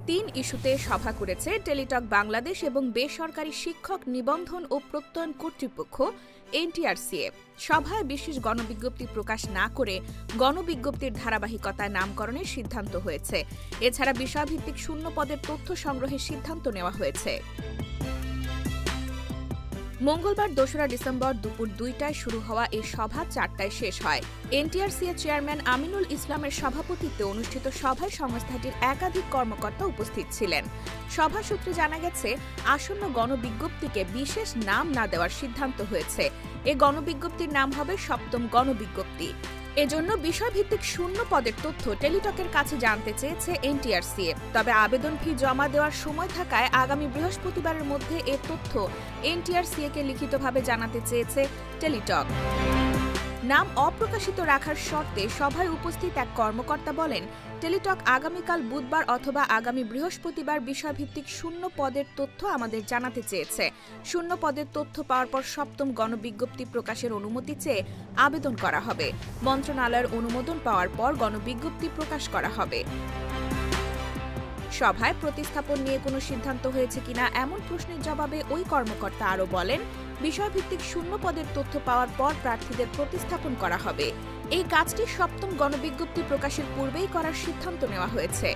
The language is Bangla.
তিন ইস্যুতে সভা করেছে টেলিটক বাংলাদেশ এবং বেসরকারি শিক্ষক নিবন্ধন ও প্রত্যয়ন কর্তৃপক্ষ এনটিআরসিএ। সভায় বিশেষ গণবিজ্ঞপ্তি প্রকাশ না করে গণবিজ্ঞপ্তির ধারাবাহিকতায় নামকরণের সিদ্ধান্ত হয়েছে। এছাড়া বিষয়ভিত্তিক শূন্য পদের তথ্য সংগ্রহের সিদ্ধান্ত নেওয়া হয়েছে। মঙ্গলবার ২রা ডিসেম্বর দুপুর ২টায় শুরু হওয়া এই সভা ৪টায় শেষ হয়। এনটিআরসিএ চেয়ারম্যান আমিনুল ইসলামের সভাপতিত্বে অনুষ্ঠিত সভায় সংস্থাটির একাধিক কর্মকর্তা উপস্থিত ছিলেন। সভা সূত্রে জানা গেছে, আসন্ন গণবিজ্ঞপ্তিকে বিশেষ নাম না দেওয়ার সিদ্ধান্ত হয়েছে। এ গণবিজ্ঞপ্তির নাম হবে সপ্তম গণবিজ্ঞপ্তি। এজন্য বিষয়ভিত্তিক শূন্য পদের তথ্য টেলিটকের কাছে জানতে চেয়েছে এনটিআরসিএ। তবে আবেদন ফি জমা দেওয়ার সময় থাকায় আগামী বৃহস্পতিবারের মধ্যে এ তথ্য এনটিআরসিএ-কে লিখিতভাবে জানাতে চেয়েছে টেলিটক। নাম অপ্রকাশিত রাখার শর্তে সভায় উপস্থিত এক কর্মকর্তা বলেন, টেলিটক আগামীকাল বুধবার অথবা আগামী বৃহস্পতিবার বিষয়ভিত্তিক শূন্য পদের তথ্য আমাদের জানাতে চেয়েছে। শূন্য পদের তথ্য পাওয়ার পর সপ্তম গণবিজ্ঞপ্তি প্রকাশের অনুমতি চেয়ে আবেদন করা হবে। মন্ত্রণালয়ের অনুমোদন পাওয়ার পর গণবিজ্ঞপ্তি প্রকাশ করা হবে। সভায় প্রতিস্থাপন নিয়ে কোনো সিদ্ধান্ত হয়েছে কিনা এমন প্রশ্নের জবাবে ওই কর্মকর্তা আরও বলেন, বিষয়ভিত্তিক শূন্য পদের তথ্য পাওয়ার পর প্রার্থীদের প্রতিস্থাপন করা হবে। এই কাজটি সপ্তম গণবিজ্ঞপ্তি প্রকাশের পূর্বেই করার সিদ্ধান্ত নেওয়া হয়েছে।